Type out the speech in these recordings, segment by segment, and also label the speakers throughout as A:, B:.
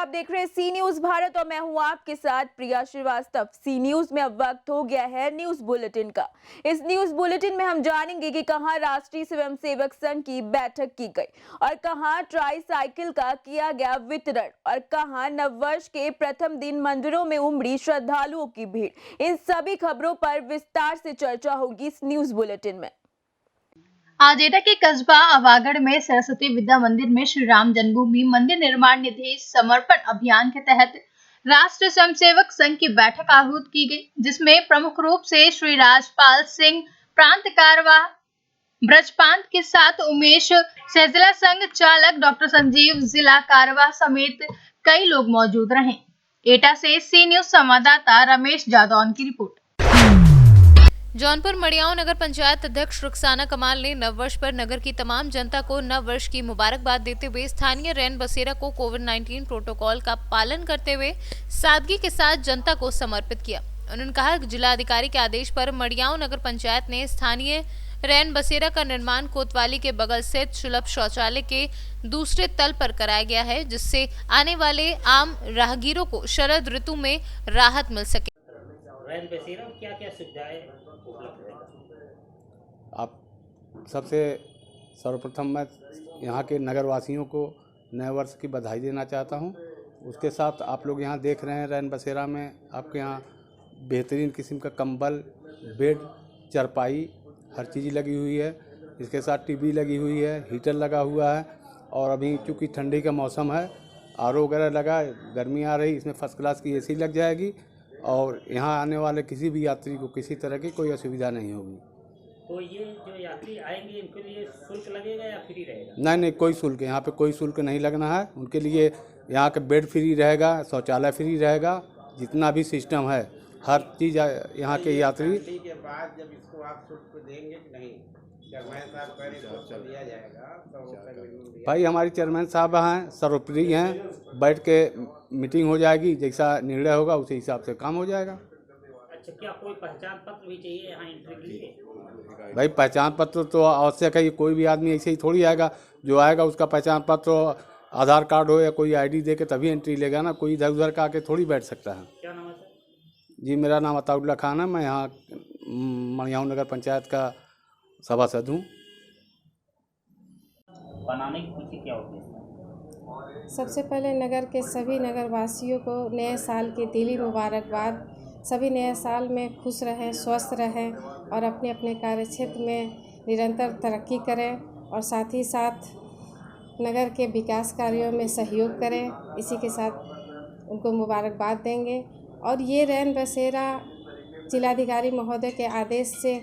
A: आप देख रहे हैं सी न्यूज भारत और मैं हूं आपके साथ प्रिया श्रीवास्तव। सी न्यूज में अब वक्त हो गया है न्यूज बुलेटिन का। इस न्यूज बुलेटिन में हम जानेंगे कि कहां राष्ट्रीय स्वयंसेवक संघ की बैठक की गई और कहां ट्राई साइकिल का किया गया वितरण और कहां नववर्ष के प्रथम दिन मंदिरों में उमड़ी श्रद्धालुओं की भीड़। इन सभी खबरों पर विस्तार से चर्चा होगी इस न्यूज बुलेटिन में।
B: आज एटा के कस्बा अवागढ़ में सरस्वती विद्या मंदिर में श्री राम जन्मभूमि मंदिर निर्माण निधि समर्पण अभियान के तहत राष्ट्रीय स्वयंसेवक संघ की बैठक आहूत की गई, जिसमें प्रमुख रूप से श्री राजपाल सिंह प्रांत कारवा ब्रजपांत के साथ उमेश सहजिला संघ चालक डॉक्टर संजीव जिला कारवा समेत कई लोग मौजूद रहे। एटा से सी न्यूज संवाददाता रमेश जादौन की रिपोर्ट।
C: जौनपुर मड़ियाओं नगर पंचायत अध्यक्ष रुखसाना कमाल ने नववर्ष पर नगर की तमाम जनता को नववर्ष की मुबारकबाद देते हुए स्थानीय रैन बसेरा को कोविड-19 प्रोटोकॉल का पालन करते हुए सादगी के साथ जनता को समर्पित किया। उन्होंने कहा कि जिलाधिकारी के आदेश पर मड़ियाओं नगर पंचायत ने स्थानीय रैन बसेरा का निर्माण कोतवाली के बगल स्थित सुलभ शौचालय के दूसरे तल पर कराया गया है, जिससे आने वाले आम राहगीरों को शरद ऋतु में राहत मिल सके।
D: रैन बसेरा क्या क्या सुविधाएं उपलब्ध है?
E: आप सबसे सर्वप्रथम मैं यहाँ के नगरवासियों को नए वर्ष की बधाई देना चाहता हूँ। उसके साथ आप लोग यहाँ देख रहे हैं रैन बसेरा में आपके यहाँ बेहतरीन किस्म का कंबल, बेड, चारपाई हर चीज़ लगी हुई है। इसके साथ टीवी लगी हुई है, हीटर लगा हुआ है और अभी चूँकि ठंडी का मौसम है आरओ वगैरह लगा, गर्मी आ रही, इसमें फर्स्ट क्लास की एसी लग जाएगी और यहाँ आने वाले किसी भी यात्री को किसी तरह की कोई असुविधा नहीं होगी।
D: तो ये जो यात्री आएंगे इनके लिए शुल्क लगेगा या फ्री रहेगा?
E: नहीं, कोई शुल्क, यहाँ पे कोई शुल्क नहीं लगना है। उनके लिए यहाँ का बेड फ्री रहेगा, शौचालय फ्री रहेगा, जितना भी सिस्टम है हर चीज़ यहाँ के यात्री।
F: के बाद जब इसको आप शुल्क देंगे कि नहीं, चेयरमैन साहब कह रहे हैं दिया जाएगा तो
E: भाई हमारी चेयरमैन साहब हैं, सर्वप्रिय हैं, बैठ के मीटिंग हो जाएगी, जैसा निर्णय होगा उसी हिसाब से काम हो जाएगा।
D: अच्छा, क्या कोई पहचान पत्र भी चाहिए यहाँ एंट्री के लिए?
E: भाई पहचान पत्र तो आवश्यक है, कोई भी आदमी ऐसे ही थोड़ी आएगा, जो आएगा उसका पहचान पत्र आधार कार्ड हो या कोई आईडी दे के तभी एंट्री लेगा ना, कोई इधर उधर का आके थोड़ी बैठ सकता है।
D: क्या नाम है सर?
E: जी मेरा नाम अताउल्ला खान है, मैं यहाँ मड़ियाओं नगर पंचायत का सभासद हूँ।
D: बनाने के पीछे क्या उद्देश्य?
G: सबसे पहले नगर के सभी नगरवासियों को नए साल की दिली मुबारकबाद। सभी नए साल में खुश रहें, स्वस्थ रहें और अपने अपने कार्यक्षेत्र में निरंतर तरक्की करें और साथ ही साथ नगर के विकास कार्यों में सहयोग करें। इसी के साथ उनको मुबारकबाद देंगे। और ये रैन बसेरा जिलाधिकारी महोदय के आदेश से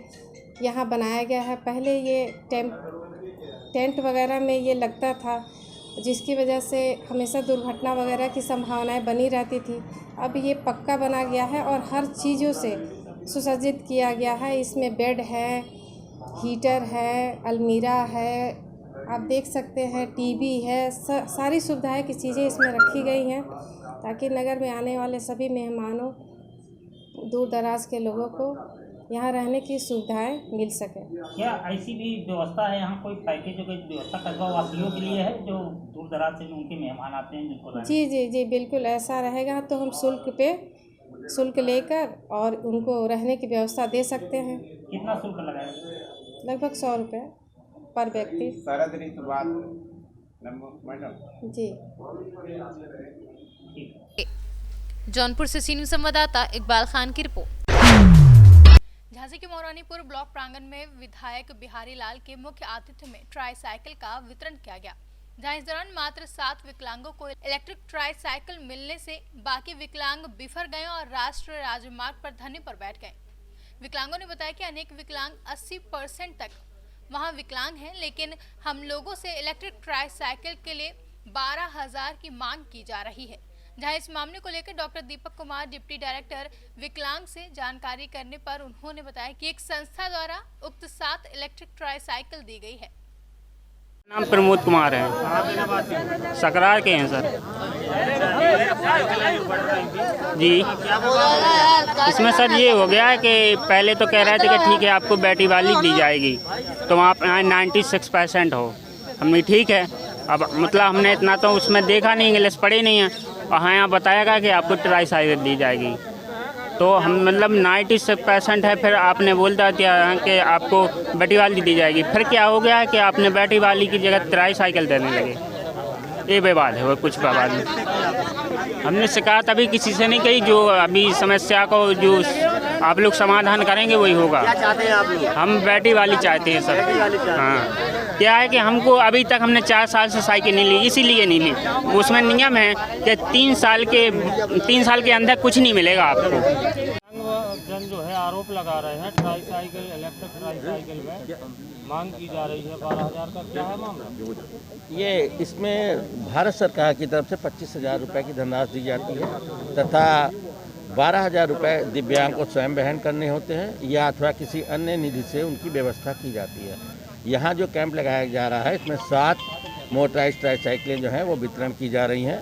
G: यहाँ बनाया गया है। पहले ये टेंट वगैरह में ये लगता था, जिसकी वजह से हमेशा दुर्घटना वगैरह की संभावनाएं बनी रहती थी। अब ये पक्का बना गया है और हर चीज़ों से सुसज्जित किया गया है। इसमें बेड है, हीटर है, अलमीरा है, आप देख सकते हैं, टीवी है, सारी सुविधाएं की चीज़ें इसमें रखी गई हैं ताकि नगर में आने वाले सभी मेहमानों, दूर दराज के लोगों को यहाँ रहने की सुविधाएं मिल सके।
D: क्या ऐसी भी व्यवस्था है यहाँ, कोई पैकेज की व्यवस्था कस्बा वासियों के लिए है जो दूर दराज से उनके मेहमान आते हैं जिनको?
G: जी बिल्कुल ऐसा रहेगा। तो हम शुल्क लेकर और उनको रहने की व्यवस्था दे सकते हैं।
D: कितना शुल्क लगाएगा?
G: लगभग 100 रुपये पर व्यक्ति।
F: शरद ऋतु बाद मैडम
G: जी।
C: जौनपुर से सी न्यूज संवाददाता इकबाल खान की रिपोर्ट। झांसी के मौरानीपुर ब्लॉक प्रांगण में विधायक बिहारी लाल के मुख्य आतिथ्य में ट्राई साइकिल का वितरण किया गया, जहां इस दौरान मात्र 7 विकलांगों को इलेक्ट्रिक ट्राई साइकिल मिलने से बाकी विकलांग बिफर गए और राष्ट्रीय राजमार्ग पर धरने पर बैठ गए। विकलांगों ने बताया कि अनेक विकलांग 80% तक वहां विकलांग हैं, लेकिन हम लोगों से इलेक्ट्रिक ट्राई साइकिल के लिए 12,000 की मांग की जा रही है। जहां इस मामले को लेकर doctor Deepak Kumar deputy director विकलांग से जानकारी करने पर उन्होंने बताया कि एक संस्था द्वारा उक्त 7 इलेक्ट्रिक ट्राई साइकिल दी गई है।
H: नाम प्रमोद कुमार है, सकरार के हैं सर। जी इसमें सर ये हो गया है कि पहले तो कह रहे थे कि ठीक है आपको बैटरी वाली दी जाएगी, तो आप 96% हो। हमने ठीक है, अब मतलब हमने इतना तो उसमें देखा नहीं, इंग्लिश पढ़े नहीं है और यहाँ बताया गया कि आपको ट्राई साइकिल दी जाएगी। तो हम मतलब 90% है, फिर आपने बोल दिया कि आपको बैटरी वाली दी जाएगी। फिर क्या हो गया है कि आपने बैटरी वाली की जगह ट्राई साइकिल देने लगे। ये विवाद है, वो कुछ विवाद नहीं। हमने शिकायत अभी किसी से नहीं कही। जो अभी समस्या को जो आप लोग समाधान करेंगे वही होगा।
I: क्या चाहते हैं आप लोग?
H: हम बैटरी वाली चाहते हैं सर। हाँ, क्या है कि हमको अभी तक हमने 4 साल से साइकिल नहीं ली, इसीलिए नहीं ली। उसमें नियम है कि 3 साल के अंदर कुछ नहीं मिलेगा आपको।
J: जन जो है आरोप लगा रहे हैं try cycle, electric try cycle में मांग की जा रही है 12,000 का। क्या है मामला?
I: ये इसमें भारत सरकार की तरफ से 25,000 रुपये की धनराशि दी जाती है तथा 12,000 रुपये दिव्यांग को स्वयं वहन करने होते हैं या अथवा किसी अन्य निधि से उनकी व्यवस्था की जाती है। यहाँ जो कैंप लगाया जा रहा है इसमें 7 मोटराइज ट्राई साइकिलें जो हैं वो वितरण की जा रही हैं।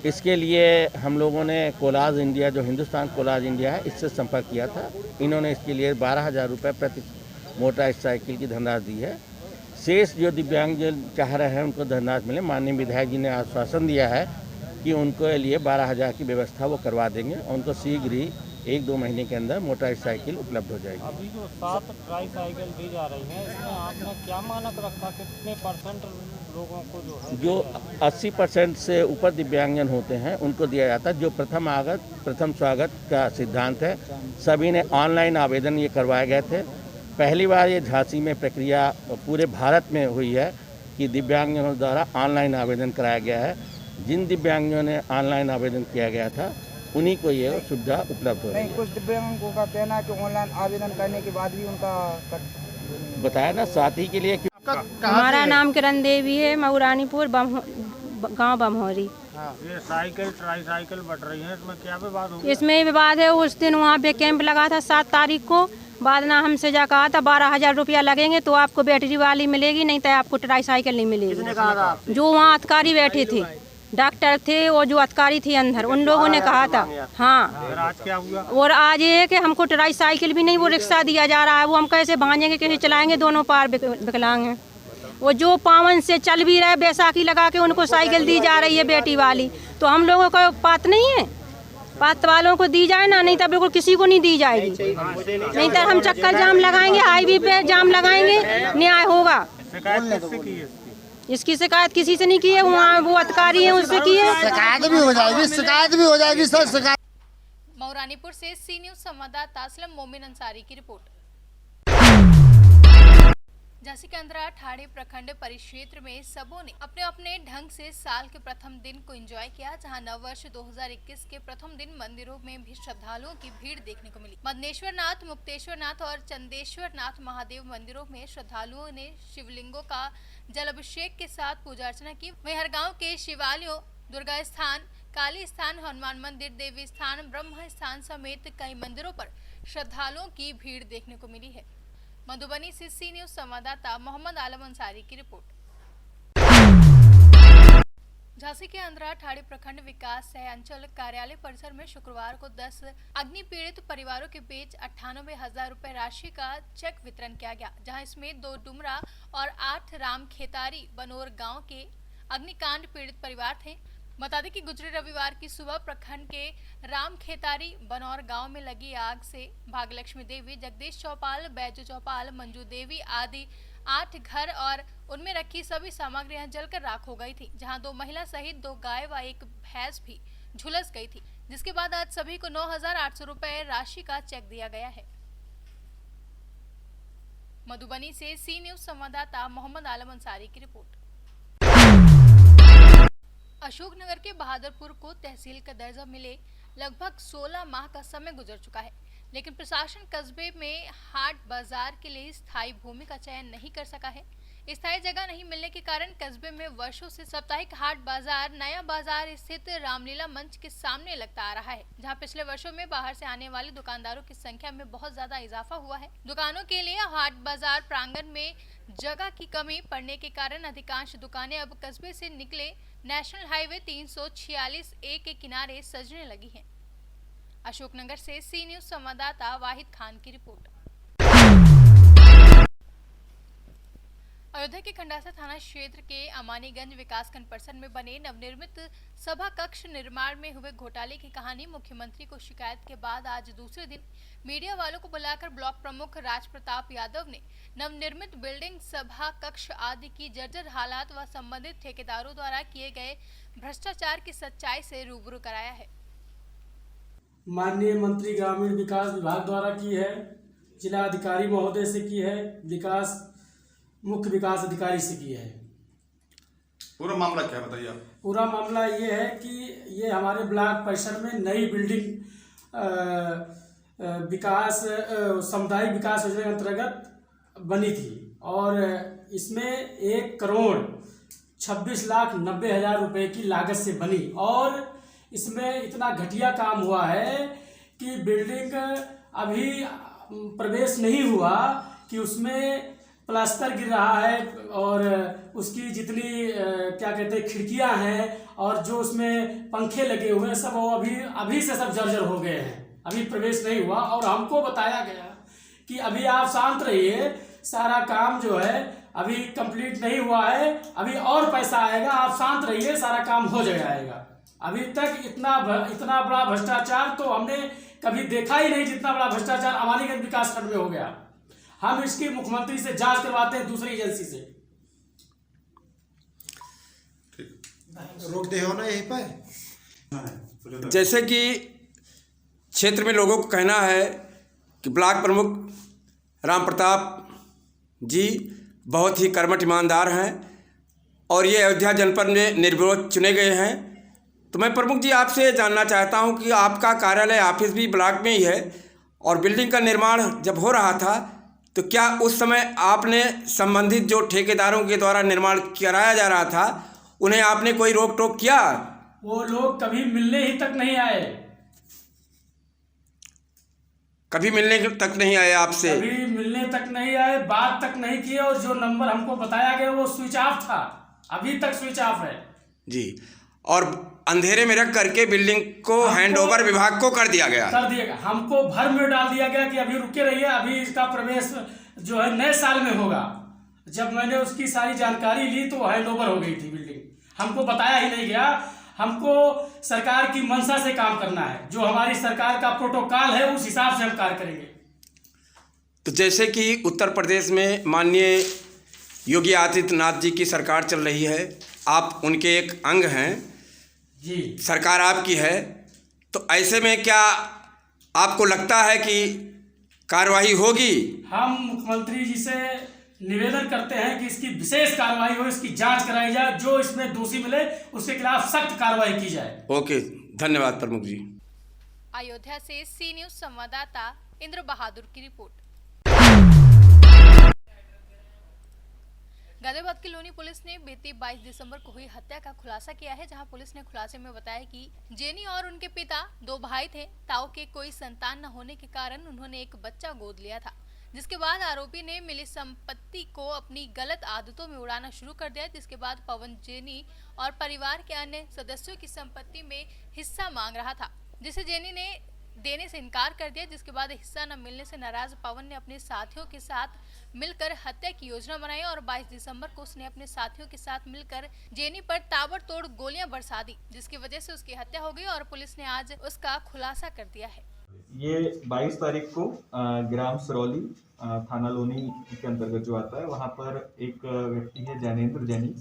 I: इसके लिए हम लोगों ने कोलाज इंडिया, जो हिंदुस्तान कोलाज इंडिया है, इससे संपर्क किया था। इन्होंने इसके लिए 12,000 रुपये प्रति मोटराइज साइकिल की धनराशि दी है। शेष जो दिव्यांग जो चाह रहे हैं उनको धनराशि मिले, माननीय विधायक जी ने आश्वासन दिया है कि उनके लिए 12,000 की व्यवस्था वो करवा देंगे और उनको शीघ्र ही 1-2 महीने के अंदर मोटराइज साइकिल उपलब्ध हो जाएगी।
J: अभी जो 7 ट्राई साइकिल दी जा रही है, इसमें आपने क्या मानक रखा? कितने % लोगों को जो है?
I: जो 80% से ऊपर दिव्यांगजन होते हैं उनको दिया जाता है। जो प्रथम स्वागत का सिद्धांत है, सभी ने ऑनलाइन आवेदन ये करवाए गए थे। पहली बार ये झांसी में प्रक्रिया पूरे भारत में हुई है कि दिव्यांगजनों द्वारा ऑनलाइन आवेदन कराया गया है। जिन दिव्यांगजनों ने ऑनलाइन आवेदन किया गया था उन्हीं को ये सुविधा उपलब्ध हो रही है।
K: कुछ दिव्यांगों का कहना है कि ऑनलाइन आवेदन करने के बाद भी उनका
I: बताया ना साथी के लिए।
L: हमारा नाम किरण देवी है, मऊरानीपुर गांव बमहोरी।
J: ये साइकिल ट्राई साइकिल बढ़ रही है, इसमें क्या विवाद हो?
L: इसमें विवाद है, उस दिन वहाँ पे कैंप लगा था 7 तारीख को। बाद ना हमसे जा कहा था 12,000 रुपया लगेंगे तो आपको बैटरी वाली मिलेगी, नहीं तो आपको ट्राई साइकिल नहीं मिलेगी।
I: किसने कहा था?
L: जो वहाँ अधिकारी बैठे थे, डॉक्टर थे और जो अधिकारी थी अंदर, उन लोगों ने कहा था। हाँ,
J: आज क्या हुआ?
L: और आज ये है कि हमको ट्राई साइकिल भी नहीं, वो रिक्शा दिया जा रहा है। वो हम कैसे भांजेंगे, कैसे चलाएंगे? दोनों पार विकलांग हैं। वो जो पावन से चल भी रहे, बैसाखी लगा के उनको साइकिल दी जा रही है बैटरी वाली। तो हम लोगों का बात नहीं है, बात वालों को दी जाए ना, नहीं तो बिल्कुल किसी को नहीं दी जाएगी। नहीं तो हम चक्कर जाम लगाएंगे, हाईवे पे जाम लगाएंगे, न्याय होगा। इसकी शिकायत किसी से नहीं की है, वहाँ वो अधिकारी है उससे की है।
M: शिकायत भी हो जाएगी सर, शिकायत।
C: मऊरानीपुर से सी न्यूज संवाददाता असलम मोमिन अंसारी की रिपोर्ट। झांसी के अंदर ठाणे प्रखंड परिक्षेत्र में सबों ने अपने अपने ढंग से साल के प्रथम दिन को एंजॉय किया, जहां नववर्ष 2021 के प्रथम दिन मंदिरों में भी श्रद्धालुओं की भीड़ देखने को मिली। मदनेश्वर नाथ, मुक्तेश्वर नाथ और चंदेश्वर नाथ महादेव मंदिरों में श्रद्धालुओं ने शिवलिंगों का जल अभिषेक के साथ पूजा अर्चना की। वहीं हर गाँव के शिवालयों, दुर्गा स्थान, काली स्थान, हनुमान मंदिर, देवी स्थान, ब्रह्म स्थान समेत कई मंदिरों पर श्रद्धालुओं की भीड़ देखने को मिली है। मधुबनी से सी न्यूज संवाददाता मोहम्मद आलम अंसारी की रिपोर्ट। झांसी के अंदरा ठाणे प्रखंड विकास सह अंचल कार्यालय परिसर में शुक्रवार को 10 अग्नि पीड़ित परिवारों के बीच 98,000 रुपए राशि का चेक वितरण किया गया, जहां इसमें 2 डुमरा और 8 राम खेतारी बनोर गांव के अग्निकांड पीड़ित परिवार थे। बता दें कि गुजरे रविवार की सुबह प्रखंड के राम खेतारी बनौर गांव में लगी आग से भाग्यलक्ष्मी देवी, जगदीश चौपाल, बैजू चौपाल, मंजू देवी आदि 8 घर और उनमें रखी सभी सामग्रियां जलकर राख हो गई थी, जहां 2 महिला सहित 2 गाय व 1 भैंस भी झुलस गई थी, जिसके बाद आज सभी को 9,800 रुपए राशि का चेक दिया गया है। मधुबनी से सी न्यूज संवाददाता मोहम्मद आलम अंसारी की रिपोर्ट। अशोकनगर के बहादुरपुर को तहसील का दर्जा मिले लगभग 16 माह का समय गुजर चुका है, लेकिन प्रशासन कस्बे में हाट बाजार के लिए स्थायी भूमि का चयन नहीं कर सका है। स्थायी जगह नहीं मिलने के कारण कस्बे में वर्षों से साप्ताहिक हाट बाजार नया बाजार स्थित रामलीला मंच के सामने लगता आ रहा है, जहां पिछले वर्षों में बाहर से आने वाले दुकानदारों की संख्या में बहुत ज्यादा इजाफा हुआ है। दुकानों के लिए हाट बाजार प्रांगण में जगह की कमी पड़ने के कारण अधिकांश दुकानें अब कस्बे से निकले नेशनल हाईवे 346A के किनारे सजने लगी हैं। अशोकनगर से सी न्यूज संवाददाता वाहिद खान की रिपोर्ट। अयोध्या के खंडासा थाना क्षेत्र के अमानीगंज विकासखंड परिसर में बने नवनिर्मित सभा कक्ष निर्माण में हुए घोटाले की कहानी मुख्यमंत्री को शिकायत के बाद आज दूसरे दिन मीडिया वालों को बुलाकर ब्लॉक प्रमुख राज प्रताप यादव ने नवनिर्मित बिल्डिंग, सभा कक्ष आदि की जर्जर हालात व संबंधित ठेकेदारों द्वारा किए गए भ्रष्टाचार की सच्चाई से रूबरू कराया है।
N: माननीय मंत्री ग्रामीण विकास विभाग द्वारा की है, जिला अधिकारी महोदय से की है, मुख्य विकास अधिकारी से की है।
O: पूरा मामला क्या है बताइए आप?
N: पूरा मामला ये है कि ये हमारे ब्लॉक परिसर में नई बिल्डिंग सामुदायिक विकास योजना के अंतर्गत बनी थी और इसमें 1,26,90,000 रुपए की लागत से बनी और इसमें इतना घटिया काम हुआ है कि बिल्डिंग अभी प्रवेश नहीं हुआ कि उसमें प्लास्टर गिर रहा है और उसकी जितनी क्या कहते हैं खिड़कियां हैं और जो उसमें पंखे लगे हुए हैं सब वो अभी से सब जर्जर हो गए हैं, अभी प्रवेश नहीं हुआ। और हमको बताया गया कि अभी आप शांत रहिए, सारा काम जो है अभी कंप्लीट नहीं हुआ है, अभी और पैसा आएगा, आप शांत रहिए, सारा काम हो जाएगा। अभी तक इतना बड़ा भ्रष्टाचार तो हमने कभी देखा ही नहीं, जितना बड़ा भ्रष्टाचार अमानीगंज विकासखंड में हो गया। हम इसकी मुख्यमंत्री से जांच करवाते हैं, दूसरी एजेंसी से।
O: रोकते हो ना यहीं पर?
P: जैसे कि क्षेत्र में लोगों को कहना है कि ब्लॉक प्रमुख राम प्रताप जी बहुत ही कर्मठ ईमानदार हैं और ये अयोध्या जनपद में निर्विरोध चुने गए हैं। तो मैं प्रमुख जी आपसे जानना चाहता हूं कि आपका कार्यालय ऑफिस भी ब्लॉक में ही है और बिल्डिंग का निर्माण जब हो रहा था तो क्या उस समय आपने संबंधित जो ठेकेदारों के द्वारा निर्माण कराया जा रहा था उन्हें आपने कोई रोक टोक किया?
N: वो लोग कभी मिलने ही तक नहीं आए,
P: कभी मिलने तक नहीं आए आपसे?
N: कभी मिलने तक नहीं आए, बात तक नहीं किए और जो नंबर हमको बताया गया वो स्विच ऑफ था, अभी तक स्विच ऑफ है
P: जी। और अंधेरे में रख करके बिल्डिंग को हैंडओवर विभाग को कर दिया गया।
N: हमको भर में डाल दिया गया कि अभी रुके रहिए, अभी इसका प्रवेश जो है नए साल में होगा। जब मैंने उसकी सारी जानकारी ली तो हैंडओवर हो गई थी बिल्डिंग, हमको बताया ही नहीं गया। हमको सरकार की मंशा से काम करना है, जो हमारी सरकार का प्रोटोकॉल है उस हिसाब से हम कार्य करेंगे।
P: तो जैसे कि उत्तर प्रदेश में माननीय योगी आदित्यनाथ जी की सरकार चल रही है, आप उनके एक अंग हैं
N: जी,
P: सरकार आपकी है, तो ऐसे में क्या आपको लगता है कि कार्रवाई होगी?
N: हम मुख्यमंत्री जी से निवेदन करते हैं कि इसकी विशेष कार्रवाई हो, इसकी जांच कराई जाए, जो इसमें दोषी मिले उसके खिलाफ सख्त कार्रवाई की जाए।
P: ओके, धन्यवाद प्रमुख जी।
C: अयोध्या से सी न्यूज संवाददाता इंद्र बहादुर की रिपोर्ट। गाजियाबाद की लोनी पुलिस ने बीती 22 दिसंबर को हुई हत्या का खुलासा किया है, जहां पुलिस ने खुलासे में बताया कि जेनी और उनके पिता 2 भाई थे। ताऊ के कोई संतान न होने के कारण उन्होंने एक बच्चा गोद लिया था, जिसके बाद आरोपी ने मिली संपत्ति को अपनी गलत आदतों में उड़ाना शुरू कर दिया, जिसके बाद पवन जेनी और परिवार के अन्य सदस्यों की संपत्ति में हिस्सा मांग रहा था, जिसे जेनी ने देने से इनकार कर दिया। जिसके बाद हिस्सा न मिलने से नाराज पवन ने अपने साथियों के साथ मिलकर हत्या की योजना बनाई और 22 दिसंबर को उसने अपने साथियों के साथ मिलकर जेनी पर ताबड़तोड़ गोलियां बरसा दी, जिसकी वजह से उसकी हत्या हो गई और पुलिस ने आज उसका खुलासा कर दिया है।
Q: ये 22 तारीख को ग्राम सरौली थाना लोनी के अंतर्गत जो आता है, वहाँ पर एक व्यक्ति है ज्ञानेंद्र जैनी,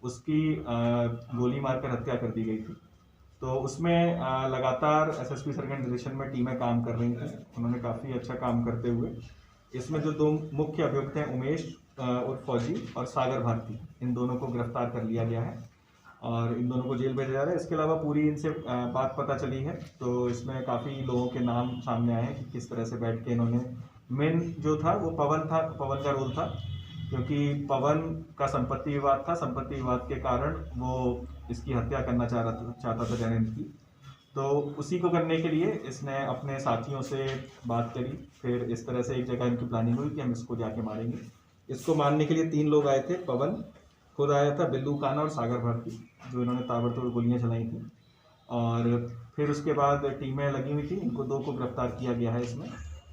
Q: उसकी गोली मारकर हत्या कर दी गई थी। तो उसमें लगातार एसएसपी सर के निर्देशन में टीमें काम कर रही थी, उन्होंने काफ़ी अच्छा काम करते हुए इसमें जो 2 मुख्य अभियुक्त हैं, उमेश उर्फ फौजी और सागर भारती, इन दोनों को गिरफ्तार कर लिया गया है और इन दोनों को जेल भेजा जा रहा है। इसके अलावा पूरी इनसे बात पता चली है, तो इसमें काफ़ी लोगों के नाम सामने आए हैं कि किस तरह से बैठ के इन्होंने, मेन जो था वो पवन का रोल था, क्योंकि पवन का संपत्ति विवाद था। संपत्ति विवाद के कारण वो इसकी हत्या करना चाहता था ज्ञानेंद्र की, तो उसी को करने के लिए इसने अपने साथियों से बात करी। फिर इस तरह से एक जगह इनकी प्लानिंग हुई कि हम इसको जाके मारेंगे। इसको मारने के लिए 3 लोग आए थे, पवन खुद आया था, बिल्लू काना और सागर भारती, जो इन्होंने ताबड़तोड़ गोलियां चलाई थी। और फिर उसके बाद टीमें लगी हुई थी, इनको 2 को गिरफ्तार किया गया है इसमें।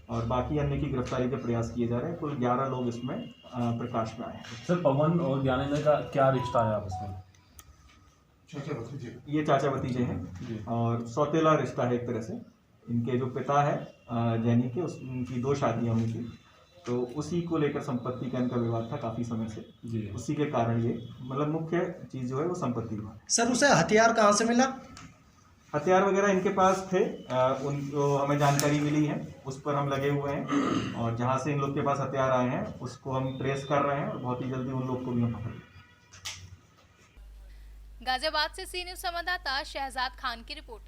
Q: और बाकी अन्य की गिरफ्तारी के प्रयास किए जा रहे हैं। कुल 11 लोग इसमें प्रकाश में आए हैं।
J: सर, पवन और ज्ञानेंद्र का क्या रिश्ता है आपस में?
Q: ये चाचा भतीजे हैं और सौतेला रिश्ता है एक तरह से। इनके जो पिता है जैनी के, उनकी 2 शादियां हुई थी, तो उसी को लेकर संपत्ति का इनका विवाद था काफ़ी समय से जी। उसी के कारण ये मतलब मुख्य चीज़ जो है वो संपत्ति विवाद।
K: सर, उसे हथियार कहाँ से मिला?
Q: हथियार वगैरह इनके पास थे, उनको हमें जानकारी मिली है, उस पर हम लगे हुए हैं और जहाँ से इन लोग के पास हथियार आए हैं उसको हम ट्रेस कर रहे हैं और बहुत ही जल्दी उन लोग को भी हम पकड़ेंगे।
C: गाजियाबाद से सी न्यूज संवाददाता शहजाद खान की रिपोर्ट।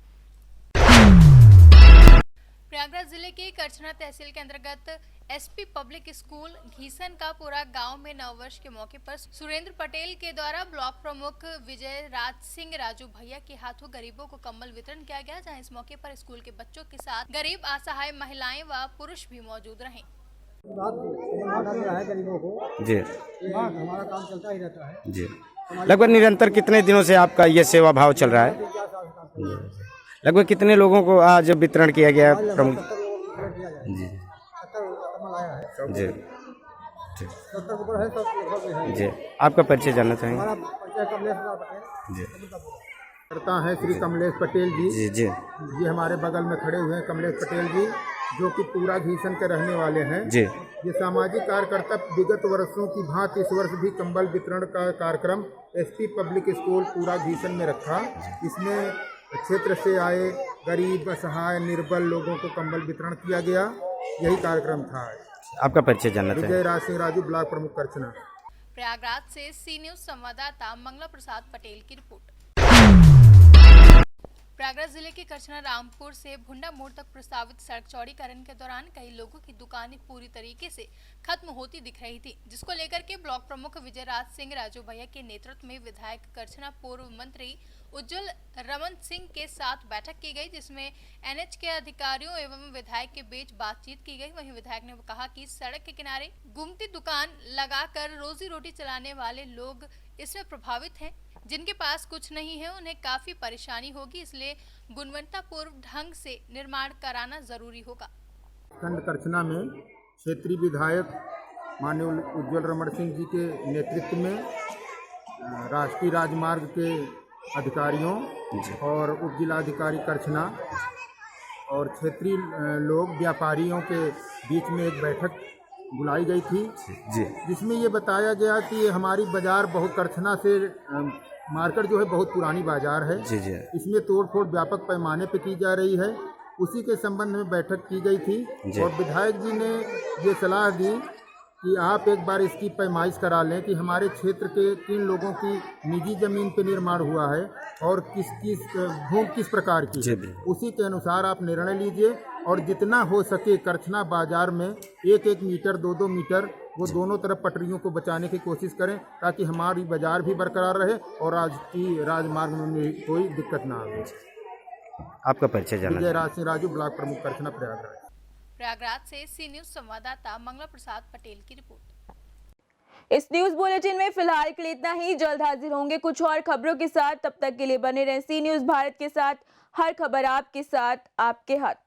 C: प्रयागराज जिले के करछना तहसील के अंतर्गत एसपी पब्लिक स्कूल घीसन का पूरा गांव में नववर्ष के मौके पर सुरेंद्र पटेल के द्वारा ब्लॉक प्रमुख विजय राज सिंह राजू भैया के हाथों गरीबों को कंबल वितरण किया गया, जहां इस मौके पर स्कूल के बच्चों के साथ गरीब असहाय महिलाएं व पुरुष भी मौजूद रहे।
K: गरीबों को
R: जी
K: हमारा काम चलता ही रहता है
R: जी। लगभग निरंतर कितने दिनों से आपका ये सेवा भाव चल रहा है? लगभग कितने लोगों को आज वितरण किया गया प्रमुख? जी जी जी। आपका परिचय जानना चाहेंगे? जी
K: करता है श्री कमलेश पटेल जी।
R: जी जी।
K: ये हमारे बगल में खड़े हुए हैं कमलेश पटेल जी, जो कि पूरा घीसन के रहने वाले हैं
R: जी।
K: ये सामाजिक कार्यकर्ता विगत वर्षों की भांति इस वर्ष भी कंबल वितरण का कार्यक्रम एसपी पब्लिक स्कूल पूरा घीसन में रखा। इसमें क्षेत्र से आए गरीब असहाय निर्बल लोगों को कंबल वितरण किया गया, यही कार्यक्रम था।
R: आपका परिचय जानना चाहेंगे?
K: विजय राज सिंह राजू, ब्लॉक प्रमुख करछना।
C: प्रयागराज से सी न्यूज संवाददाता मंगला प्रसाद पटेल की रिपोर्ट। प्रयागराज जिले के करछना रामपुर से भुंडा मोड़ तक प्रस्तावित सड़क चौड़ीकरण के दौरान कई लोगों की दुकानें पूरी तरीके से खत्म होती दिख रही थी, जिसको लेकर के ब्लॉक प्रमुख विजय राज सिंह राजू भैया के नेतृत्व में विधायक करछना पूर्व मंत्री उज्जवल रमन सिंह के साथ बैठक की गई, जिसमें एनएच के अधिकारियों एवं विधायक के बीच बातचीत की गई। वहीं विधायक ने कहा कि सड़क के किनारे गुमती दुकान लगाकर रोजी रोटी चलाने वाले लोग इसमें प्रभावित हैं, जिनके पास कुछ नहीं है उन्हें काफी परेशानी होगी, इसलिए गुणवत्तापूर्ण ढंग से निर्माण कराना जरूरी होगा।
K: खंड करछना में क्षेत्रीय विधायक माननीय उज्जवल रमन सिंह जी के नेतृत्व में राष्ट्रीय राजमार्ग के अधिकारियों और उप जिलाधिकारी करछना और क्षेत्रीय लोग व्यापारियों के बीच में एक बैठक बुलाई गई थी
R: जी,
K: जिसमें ये बताया गया कि हमारी बाजार बहुत करछना से मार्केट जो है बहुत पुरानी बाजार है
R: जी जी।
K: इसमें तोड़फोड़ व्यापक पैमाने पर की जा रही है, उसी के संबंध में बैठक की गई थी और विधायक जी ने ये सलाह दी कि आप एक बार इसकी पैमाइश करा लें कि हमारे क्षेत्र के किन लोगों की निजी ज़मीन पे निर्माण हुआ है और किस भूमि किस प्रकार की है, उसी के अनुसार आप निर्णय लीजिए और जितना हो सके करछना बाजार में 1-1 मीटर 2-2 मीटर वो दोनों तरफ पटरियों को बचाने की कोशिश करें, ताकि हमारी बाजार भी बरकरार रहे और राष्ट्रीय राजमार्ग में कोई दिक्कत ना आए।
R: आपका परिचय जानना?
K: विजय राज सिंह राजू, ब्लॉक प्रमुख करछना, प्रयागराज।
C: प्रयागराज से सी न्यूज संवाददाता मंगला प्रसाद पटेल की रिपोर्ट।
A: इस न्यूज बुलेटिन में फिलहाल के लिए इतना ही। जल्द हाजिर होंगे कुछ और खबरों के साथ, तब तक के लिए बने रहें सी न्यूज भारत के साथ। हर खबर आपके साथ, आपके हाथ।